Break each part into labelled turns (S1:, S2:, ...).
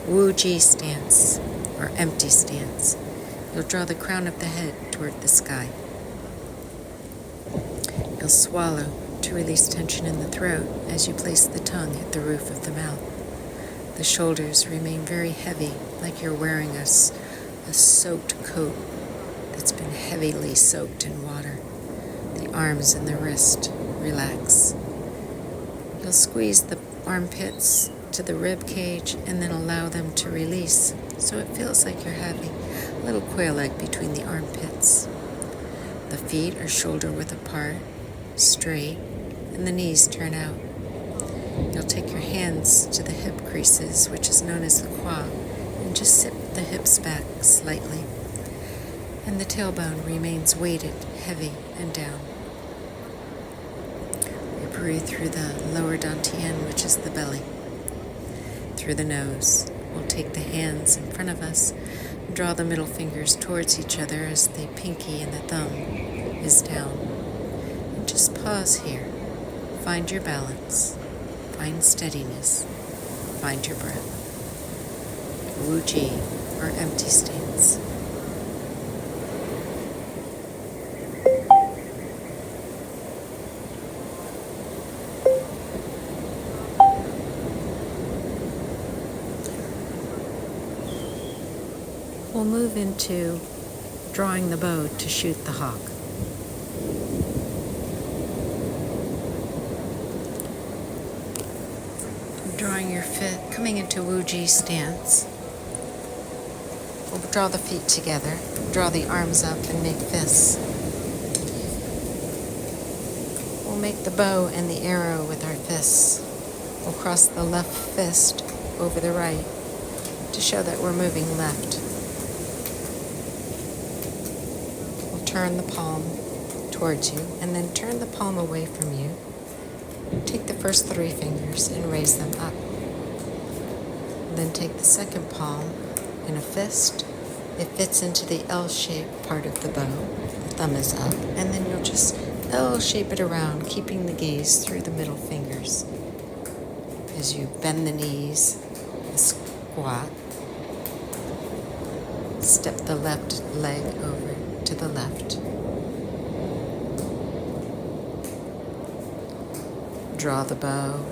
S1: Wu Ji stance, or empty stance. You'll draw the crown of the head toward the sky. You'll swallow to release tension in the throat as you place the tongue at the roof of the mouth. The shoulders remain very heavy, like you're wearing a soaked coat that's been heavily soaked in water. The arms and the wrist relax. You'll squeeze the armpits to the rib cage and then allow them to release, so it feels like you're having a little quail egg between the armpits. The feet are shoulder width apart, straight, and the knees turn out. You'll take your hands to the hip creases, which is known as the quad, and just sit the hips back slightly. And the tailbone remains weighted, heavy, and down. We breathe through the lower dantian, which is the belly. Through the nose. We'll take the hands in front of us and draw the middle fingers towards each other as the pinky and the thumb is down. And just pause here. Find your balance. Find steadiness. Find your breath. Wu Ji, or empty stance. We'll move into drawing the bow to shoot the hawk. Drawing your fifth, coming into Wu Ji stance. We'll draw the feet together, draw the arms up and make fists. We'll make the bow and the arrow with our fists. We'll cross the left fist over the right to show that we're moving left. Turn the palm towards you and then turn the palm away from you. Take the first 3 fingers and raise them up. Then take the second palm in a fist. It fits into the L-shaped part of the bow. The thumb is up, and then you'll just L-shape it around, keeping the gaze through the middle fingers. As you bend the knees, squat, step the left leg over to the left. Draw the bow.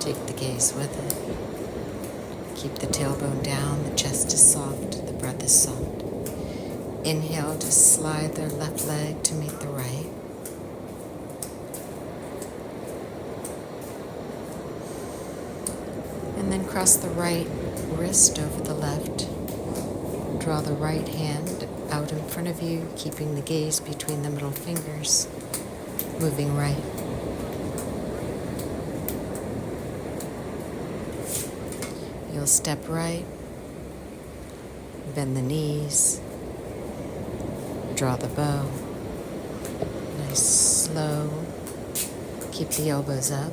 S1: Take the gaze with it. Keep the tailbone down, the chest is soft, the breath is soft. Inhale to slide their left leg to meet the right. And then cross the right wrist over the left. Draw the right hand out in front of you, keeping the gaze between the middle fingers, moving right. You'll step right, bend the knees, draw the bow, nice, slow, keep the elbows up.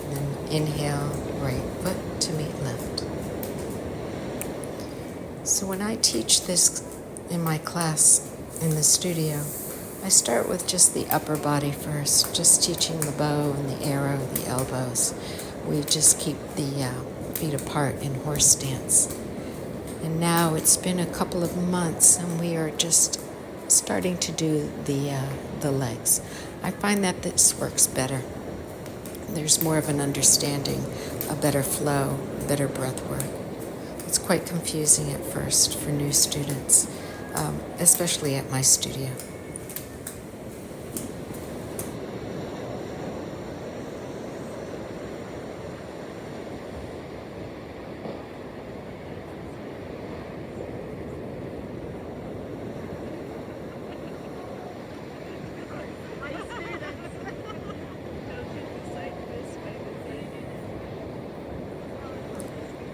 S1: Then inhale, right foot to meet left. So when I teach this in my class in the studio, I start with just the upper body first, just teaching the bow and the arrow, the elbows. We just keep the feet apart in horse stance. And now it's been a couple of months and we are just starting to do the legs. I find that this works better. There's more of an understanding, a better flow, better breath work. It's quite confusing at first for new students, especially at my studio.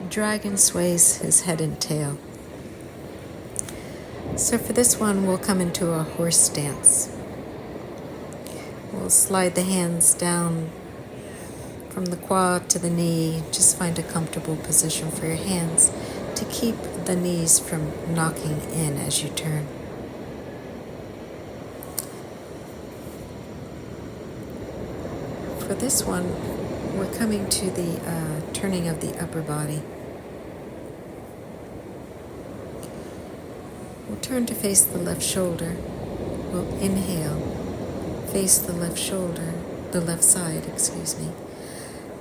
S1: Dragon sways his head and tail. So for this one, we'll come into a horse stance. We'll slide the hands down from the quad to the knee. Just find a comfortable position for your hands to keep the knees from knocking in as you turn. For this one, We're coming to the turning of the upper body. We'll turn to face the left shoulder. We'll inhale, face the left shoulder, the left side,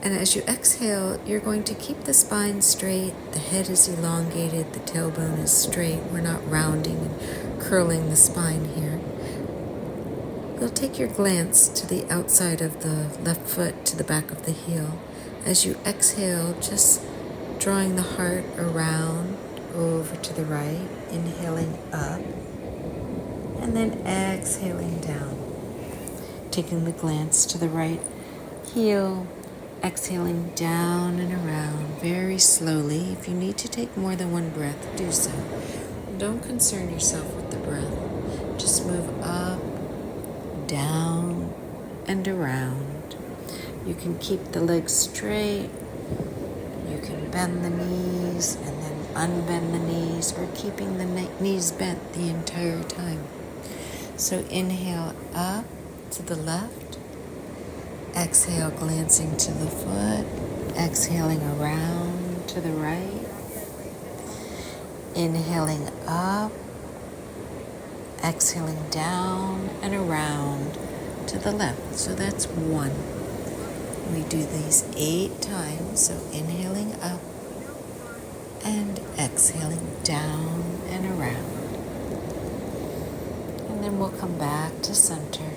S1: And as you exhale, you're going to keep the spine straight, the head is elongated, the tailbone is straight. We're not rounding and curling the spine here. You'll take your glance to the outside of the left foot to the back of the heel. As you exhale, just drawing the heart around over to the right, inhaling up, and then exhaling down. Taking the glance to the right heel, exhaling down and around very slowly. If you need to take more than one breath, do so. Don't concern yourself with the breath. Just move up, down, and around. You can keep the legs straight. You can bend the knees and then unbend the knees, or keeping the knees bent the entire time. So inhale up to the left. Exhale, glancing to the foot. Exhaling around to the right. Inhaling up. Exhaling down and around to the left. So that's 1. We do these 8 times. So inhaling up and exhaling down and around. And then we'll come back to center.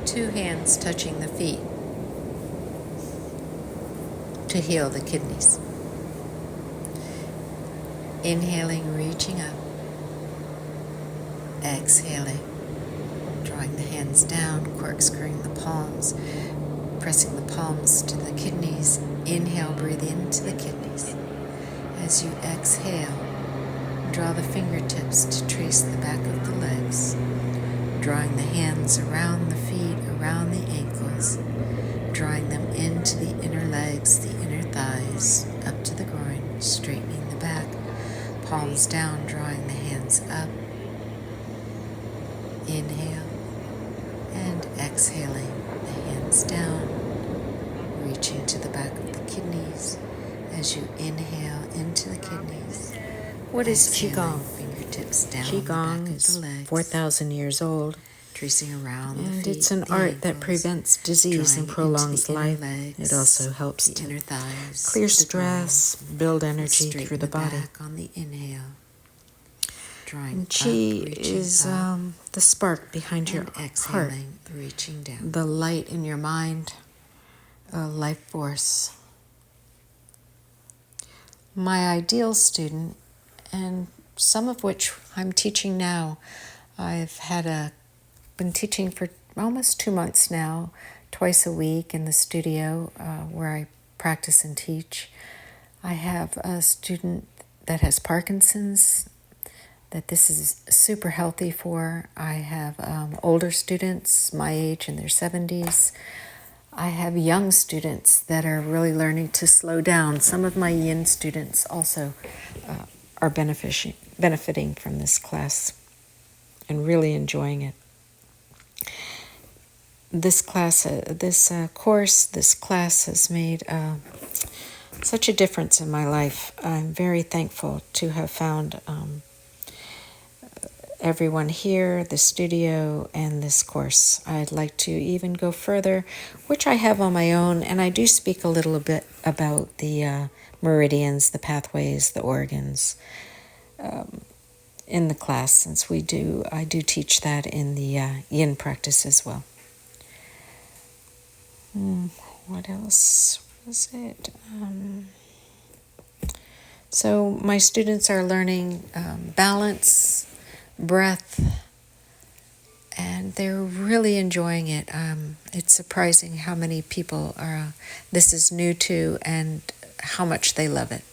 S1: Two hands touching the feet to heal the kidneys. Inhaling, reaching up. Exhaling, drawing the hands down, corkscrewing the palms, pressing the palms to the kidneys. Inhale, breathe into the kidneys. As you exhale, draw the fingertips to trace the back of the legs, drawing the hands around the feet, around the ankles, drawing them into the inner legs, the inner thighs, up to the groin, straightening the back, palms down, drawing the hands up. Inhale and exhaling, the hands down, reaching to the back of the kidneys as you inhale into the kidneys.
S2: What is Qigong?
S1: Fingertips down
S2: Qigong
S1: the back
S2: is
S1: of the legs,
S2: 4,000 years old,
S1: tracing around the
S2: and
S1: feet,
S2: it's an
S1: the
S2: art that
S1: ankles,
S2: prevents disease and
S1: drawing into
S2: prolongs
S1: the inner
S2: life.
S1: legs,
S2: It also helps
S1: the
S2: to
S1: inner thighs,
S2: clear
S1: the
S2: stress, build energy
S1: straighten
S2: through the body.
S1: back on the inhale, drawing
S2: And
S1: up,
S2: Qi
S1: reaching
S2: is
S1: up,
S2: the spark behind your
S1: and
S2: heart,
S1: exhaling, reaching down.
S2: the light in your mind, a life force.
S1: My ideal student, and some of which I'm teaching now, I've been teaching for almost 2 months now, twice a week in the studio where I practice and teach. I have a student that has Parkinson's, that this is super healthy for. I have older students my age in their 70s. I have young students that are really learning to slow down. Some of my yin students also are benefiting from this class and really enjoying it. This class has made such a difference in my life. I'm very thankful to have found everyone here, the studio, and this course. I'd like to even go further, which I have on my own, and I do speak a little bit about the meridians, the pathways, the organs in the class, since I do teach that in the yin practice as well. What else was it? So my students are learning balance, breath, and they're really enjoying it. It's surprising how many people this is new to and how much they love it.